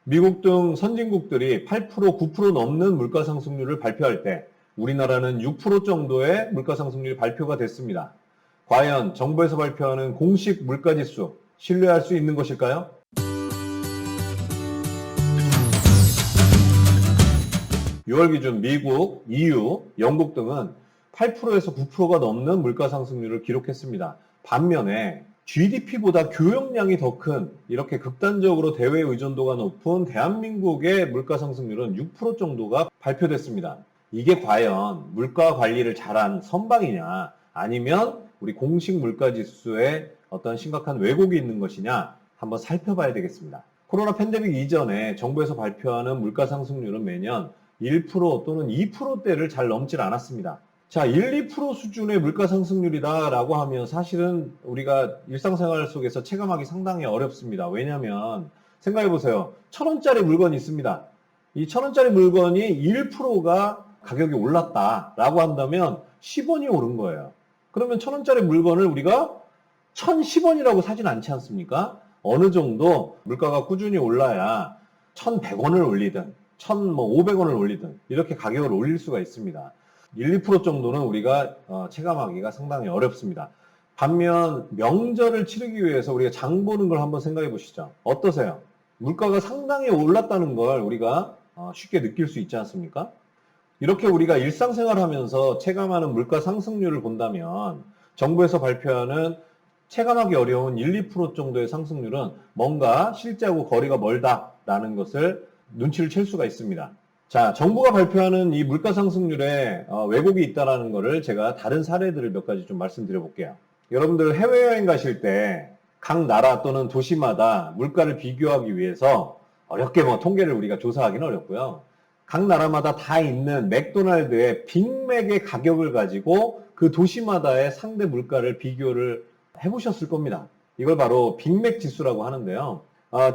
미국 등 선진국들이 8%, 9% 넘는 물가 상승률을 발표할 때 우리나라는 6% 정도의 물가 상승률이 발표가 됐습니다. 과연 정부에서 발표하는 공식 물가지수 신뢰할 수 있는 것일까요? 6월 기준 미국, EU, 영국 등은 8%에서 9%가 넘는 물가 상승률을 기록했습니다. 반면에 GDP보다 교역량이 더 큰 이렇게 극단적으로 대외 의존도가 높은 대한민국의 물가 상승률은 6% 정도가 발표됐습니다. 이게 과연 물가 관리를 잘한 선방이냐 아니면 우리 공식 물가 지수에 어떤 심각한 왜곡이 있는 것이냐 한번 살펴봐야 되겠습니다. 코로나 팬데믹 이전에 정부에서 발표하는 물가 상승률은 매년 1% 또는 2%대를 잘 넘질 않았습니다. 자, 1, 2% 수준의 물가 상승률이다라고 하면 사실은 우리가 일상생활 속에서 체감하기 상당히 어렵습니다. 왜냐하면 생각해 보세요. 1,000원짜리 물건이 있습니다. 이 1,000원짜리 물건이 1%가 가격이 올랐다라고 한다면 10원이 오른 거예요. 그러면 1,000원짜리 물건을 우리가 1,010원이라고 사진 않지 않습니까? 어느 정도 물가가 꾸준히 올라야 1,100원을 올리든 1,500원을 올리든 이렇게 가격을 올릴 수가 있습니다. 1, 2% 정도는 우리가 체감하기가 상당히 어렵습니다. 반면 명절을 치르기 위해서 우리가 장 보는 걸 한번 생각해 보시죠. 어떠세요? 물가가 상당히 올랐다는 걸 우리가 쉽게 느낄 수 있지 않습니까? 이렇게 우리가 일상생활 하면서 체감하는 물가 상승률을 본다면 정부에서 발표하는 체감하기 어려운 1, 2% 정도의 상승률은 뭔가 실제하고 거리가 멀다라는 것을 눈치를 챌 수가 있습니다. 자, 정부가 발표하는 이 물가 상승률에 왜곡이 있다는 것을 제가 다른 사례들을 몇 가지 좀 말씀드려 볼게요. 여러분들 해외여행 가실 때 각 나라 또는 도시마다 물가를 비교하기 위해서 어렵게 통계를 우리가 조사하기는 어렵고요. 각 나라마다 다 있는 맥도날드의 빅맥의 가격을 가지고 그 도시마다의 상대 물가를 비교를 해보셨을 겁니다. 이걸 바로 빅맥 지수라고 하는데요.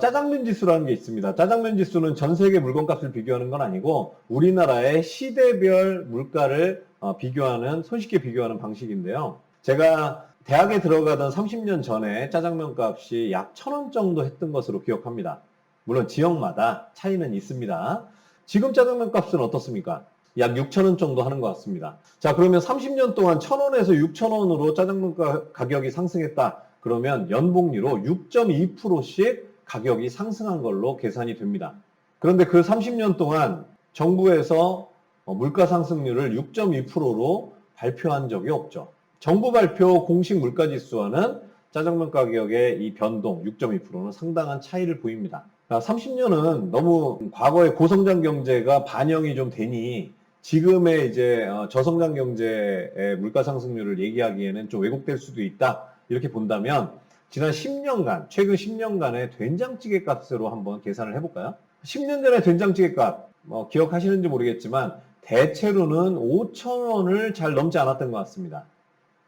짜장면 지수라는 게 있습니다. 짜장면 지수는 전 세계 물건값을 비교하는 건 아니고 우리나라의 시대별 물가를 비교하는, 손쉽게 비교하는 방식인데요. 제가 대학에 들어가던 30년 전에 짜장면 값이 약 1,000원 정도 했던 것으로 기억합니다. 물론 지역마다 차이는 있습니다. 지금 짜장면 값은 어떻습니까? 약 6,000원 정도 하는 것 같습니다. 자, 그러면 30년 동안 1,000원에서 6,000원으로 짜장면 가격이 상승했다. 그러면 연복리로 6.2%씩 가격이 상승한 걸로 계산이 됩니다. 그런데 그 30년 동안 정부에서 물가 상승률을 6.2%로 발표한 적이 없죠. 정부 발표 공식 물가지수와는 짜장면 가격의 이 변동 6.2%는 상당한 차이를 보입니다. 30년은 너무 과거의 고성장 경제가 반영이 좀 되니 지금의 이제 저성장 경제의 물가 상승률을 얘기하기에는 좀 왜곡될 수도 있다. 이렇게 본다면 지난 10년간, 최근 10년간의 된장찌개 값으로 한번 계산을 해볼까요? 10년 전의 된장찌개 값, 기억하시는지 모르겠지만 대체로는 5,000원을 잘 넘지 않았던 것 같습니다.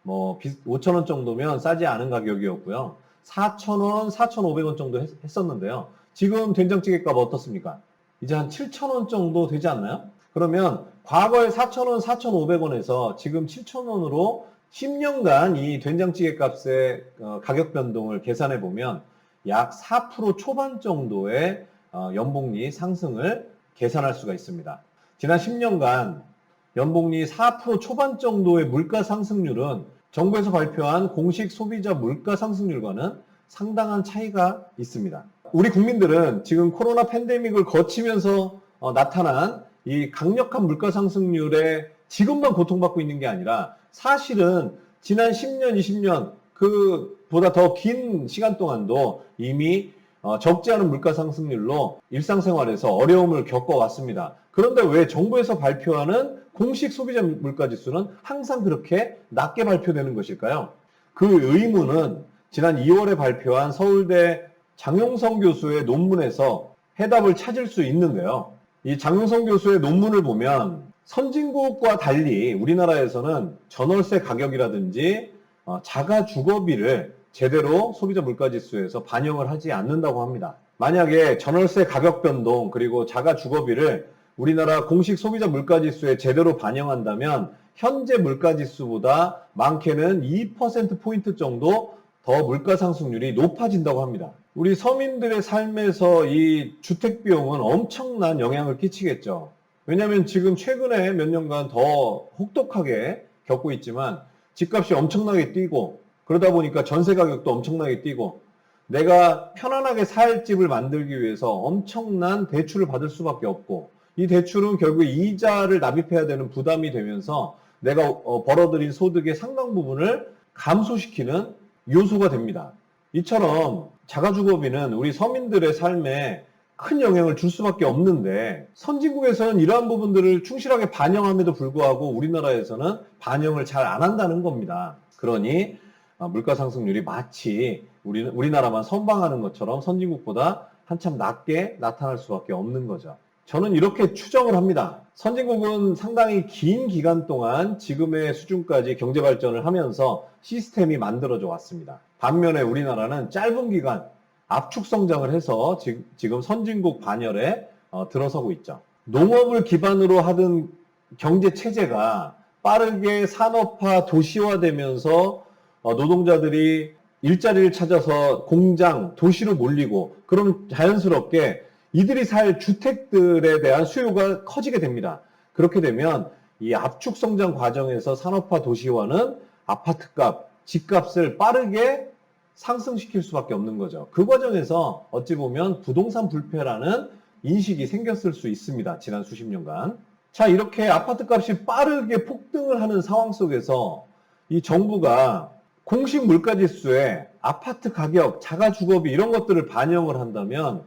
5,000원 정도면 싸지 않은 가격이었고요. 4,000원, 4,500원 정도 했었는데요. 지금 된장찌개 값 어떻습니까? 이제 한 7,000원 정도 되지 않나요? 그러면 과거에 4,000원, 4,500원에서 지금 7,000원으로 10년간 이 된장찌개 값의 가격 변동을 계산해 보면 약 4% 초반 정도의 연복리 상승을 계산할 수가 있습니다. 지난 10년간 연복리 4% 초반 정도의 물가 상승률은 정부에서 발표한 공식 소비자 물가 상승률과는 상당한 차이가 있습니다. 우리 국민들은 지금 코로나 팬데믹을 거치면서 나타난 이 강력한 물가 상승률에 지금만 고통받고 있는 게 아니라 사실은 지난 10년, 20년 그보다 더 긴 시간 동안도 이미 적지 않은 물가 상승률로 일상생활에서 어려움을 겪어왔습니다. 그런데 왜 정부에서 발표하는 공식 소비자 물가지수는 항상 그렇게 낮게 발표되는 것일까요? 그 의문은 지난 2월에 발표한 서울대 장용성 교수의 논문에서 해답을 찾을 수 있는데요. 이 장용성 교수의 논문을 보면 선진국과 달리 우리나라에서는 전월세 가격이라든지 자가 주거비를 제대로 소비자 물가지수에서 반영을 하지 않는다고 합니다. 만약에 전월세 가격 변동 그리고 자가 주거비를 우리나라 공식 소비자 물가지수에 제대로 반영한다면 현재 물가지수보다 많게는 2%포인트 정도 더 물가 상승률이 높아진다고 합니다. 우리 서민들의 삶에서 이 주택 비용은 엄청난 영향을 끼치겠죠. 왜냐하면 지금 최근에 몇 년간 더 혹독하게 겪고 있지만 집값이 엄청나게 뛰고 그러다 보니까 전세 가격도 엄청나게 뛰고 내가 편안하게 살 집을 만들기 위해서 엄청난 대출을 받을 수밖에 없고 이 대출은 결국 이자를 납입해야 되는 부담이 되면서 내가 벌어들인 소득의 상당 부분을 감소시키는 요소가 됩니다. 이처럼 자가주거비는 우리 서민들의 삶에 큰 영향을 줄 수밖에 없는데 선진국에서는 이러한 부분들을 충실하게 반영함에도 불구하고 우리나라에서는 반영을 잘 안 한다는 겁니다. 그러니 물가 상승률이 마치 우리나라만 선방하는 것처럼 선진국보다 한참 낮게 나타날 수밖에 없는 거죠. 저는 이렇게 추정을 합니다. 선진국은 상당히 긴 기간 동안 지금의 수준까지 경제 발전을 하면서 시스템이 만들어져 왔습니다. 반면에 우리나라는 짧은 기간 압축 성장을 해서 지금 선진국 반열에 들어서고 있죠. 농업을 기반으로 하던 경제 체제가 빠르게 산업화 도시화되면서 노동자들이 일자리를 찾아서 공장, 도시로 몰리고 그럼 자연스럽게 이들이 살 주택들에 대한 수요가 커지게 됩니다. 그렇게 되면 이 압축 성장 과정에서 산업화 도시화는 아파트값, 집값을 빠르게 상승시킬 수밖에 없는 거죠. 그 과정에서 어찌 보면 부동산 불패라는 인식이 생겼을 수 있습니다. 지난 수십 년간. 자, 이렇게 아파트값이 빠르게 폭등을 하는 상황 속에서 이 정부가 공식 물가지수에 아파트 가격, 자가주거비 이런 것들을 반영을 한다면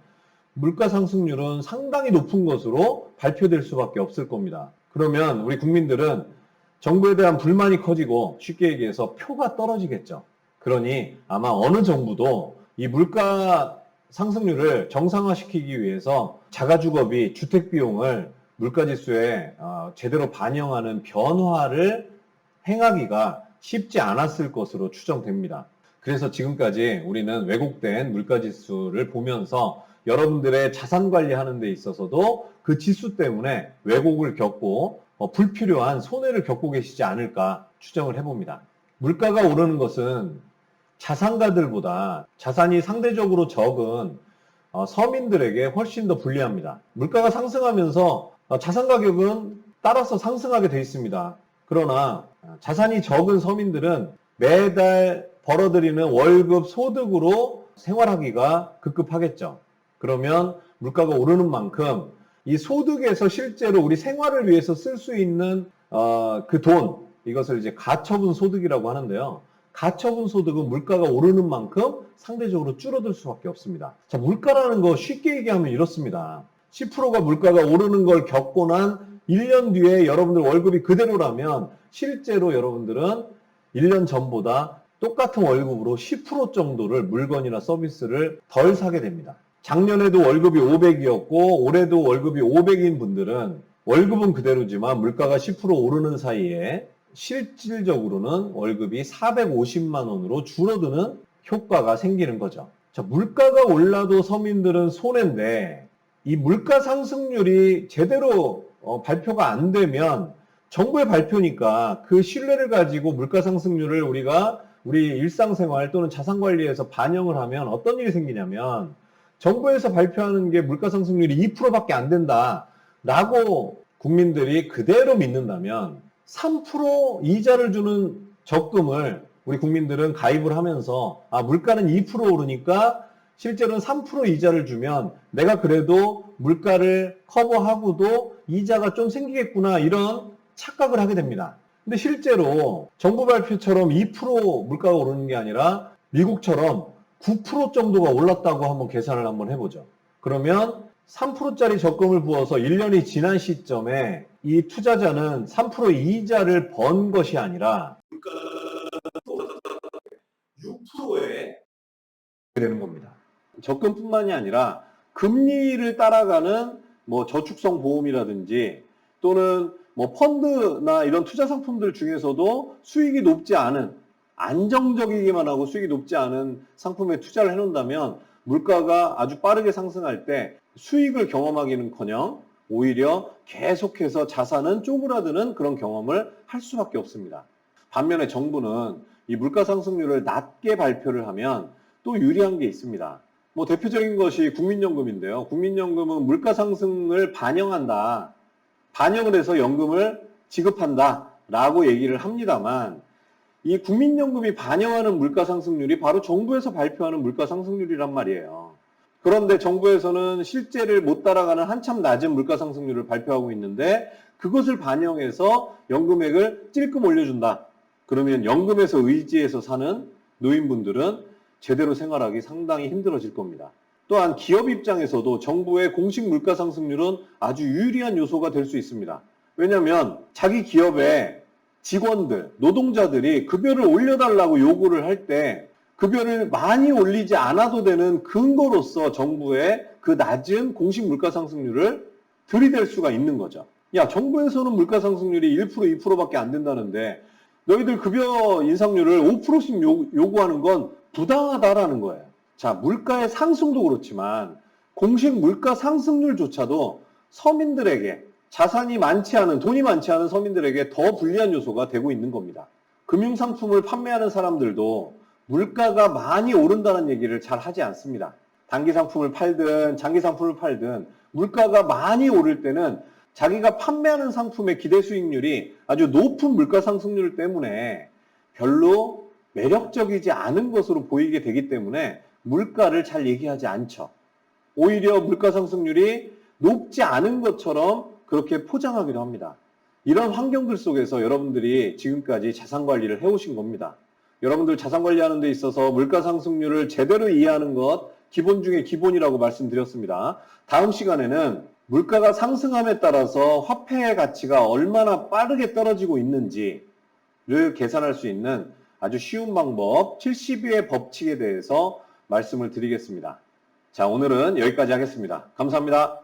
물가 상승률은 상당히 높은 것으로 발표될 수밖에 없을 겁니다. 그러면 우리 국민들은 정부에 대한 불만이 커지고 쉽게 얘기해서 표가 떨어지겠죠. 그러니 아마 어느 정부도 이 물가 상승률을 정상화시키기 위해서 자가주거비, 주택비용을 물가지수에 제대로 반영하는 변화를 행하기가 쉽지 않았을 것으로 추정됩니다. 그래서 지금까지 우리는 왜곡된 물가지수를 보면서 여러분들의 자산 관리하는 데 있어서도 그 지수 때문에 왜곡을 겪고 불필요한 손해를 겪고 계시지 않을까 추정을 해봅니다. 물가가 오르는 것은 자산가들보다 자산이 상대적으로 적은 서민들에게 훨씬 더 불리합니다. 물가가 상승하면서 자산 가격은 따라서 상승하게 돼 있습니다. 그러나 자산이 적은 서민들은 매달 벌어들이는 월급 소득으로 생활하기가 급급하겠죠. 그러면 물가가 오르는 만큼 이 소득에서 실제로 우리 생활을 위해서 쓸 수 있는 그 돈, 이것을 이제 가처분 소득이라고 하는데요. 가처분 소득은 물가가 오르는 만큼 상대적으로 줄어들 수밖에 없습니다. 자, 물가라는 거 쉽게 얘기하면 이렇습니다. 10%가 물가가 오르는 걸 겪고 난 1년 뒤에 여러분들 월급이 그대로라면 실제로 여러분들은 1년 전보다 똑같은 월급으로 10% 정도를 물건이나 서비스를 덜 사게 됩니다. 작년에도 월급이 500이었고 올해도 월급이 500인 분들은 월급은 그대로지만 물가가 10% 오르는 사이에 실질적으로는 월급이 450만 원으로 줄어드는 효과가 생기는 거죠. 자, 물가가 올라도 서민들은 손해인데 이 물가 상승률이 제대로 발표가 안 되면 정부의 발표니까 그 신뢰를 가지고 물가 상승률을 우리가 우리 일상생활 또는 자산관리에서 반영을 하면 어떤 일이 생기냐면 정부에서 발표하는 게 물가 상승률이 2%밖에 안 된다라고 국민들이 그대로 믿는다면 3% 이자를 주는 적금을 우리 국민들은 가입을 하면서 물가는 2% 오르니까 실제로는 3% 이자를 주면 내가 그래도 물가를 커버하고도 이자가 좀 생기겠구나 이런 착각을 하게 됩니다. 근데 실제로 정부 발표처럼 2% 물가가 오르는 게 아니라 미국처럼 9% 정도가 올랐다고 한번 계산을 한번 해보죠. 그러면 3%짜리 적금을 부어서 1년이 지난 시점에 이 투자자는 3% 이자를 번 것이 아니라 6%에 되는 겁니다. 적금뿐만이 아니라 금리를 따라가는 뭐 저축성 보험이라든지 또는 뭐 펀드나 이런 투자 상품들 중에서도 수익이 높지 않은 안정적이기만 하고 수익이 높지 않은 상품에 투자를 해놓는다면 물가가 아주 빠르게 상승할 때 수익을 경험하기는커녕 오히려 계속해서 자산은 쪼그라드는 그런 경험을 할 수밖에 없습니다. 반면에 정부는 이 물가 상승률을 낮게 발표를 하면 또 유리한 게 있습니다. 뭐 대표적인 것이 국민연금인데요. 국민연금은 물가 상승을 반영한다. 반영을 해서 연금을 지급한다. 라고 얘기를 합니다만 이 국민연금이 반영하는 물가 상승률이 바로 정부에서 발표하는 물가 상승률이란 말이에요. 그런데 정부에서는 실제를 못 따라가는 한참 낮은 물가 상승률을 발표하고 있는데 그것을 반영해서 연금액을 찔끔 올려준다. 그러면 연금에서 의지해서 사는 노인분들은 제대로 생활하기 상당히 힘들어질 겁니다. 또한 기업 입장에서도 정부의 공식 물가 상승률은 아주 유리한 요소가 될 수 있습니다. 왜냐하면 자기 기업의 직원들, 노동자들이 급여를 올려달라고 요구를 할 때 급여를 많이 올리지 않아도 되는 근거로서 정부의 그 낮은 공식 물가 상승률을 들이댈 수가 있는 거죠. 야, 정부에서는 물가 상승률이 1%, 2%밖에 안 된다는데 너희들 급여 인상률을 5%씩 요구하는 건 부당하다라는 거예요. 자, 물가의 상승도 그렇지만 공식 물가 상승률조차도 서민들에게 자산이 많지 않은, 돈이 많지 않은 서민들에게 더 불리한 요소가 되고 있는 겁니다. 금융상품을 판매하는 사람들도 물가가 많이 오른다는 얘기를 잘 하지 않습니다. 단기 상품을 팔든 장기 상품을 팔든 물가가 많이 오를 때는 자기가 판매하는 상품의 기대 수익률이 아주 높은 물가 상승률 때문에 별로 매력적이지 않은 것으로 보이게 되기 때문에 물가를 잘 얘기하지 않죠. 오히려 물가 상승률이 높지 않은 것처럼 그렇게 포장하기도 합니다. 이런 환경들 속에서 여러분들이 지금까지 자산 관리를 해오신 겁니다. 여러분들 자산 관리하는 데 있어서 물가 상승률을 제대로 이해하는 것 기본 중에 기본이라고 말씀드렸습니다. 다음 시간에는 물가가 상승함에 따라서 화폐의 가치가 얼마나 빠르게 떨어지고 있는지를 계산할 수 있는 아주 쉬운 방법 70위의 법칙에 대해서 말씀을 드리겠습니다. 자, 오늘은 여기까지 하겠습니다. 감사합니다.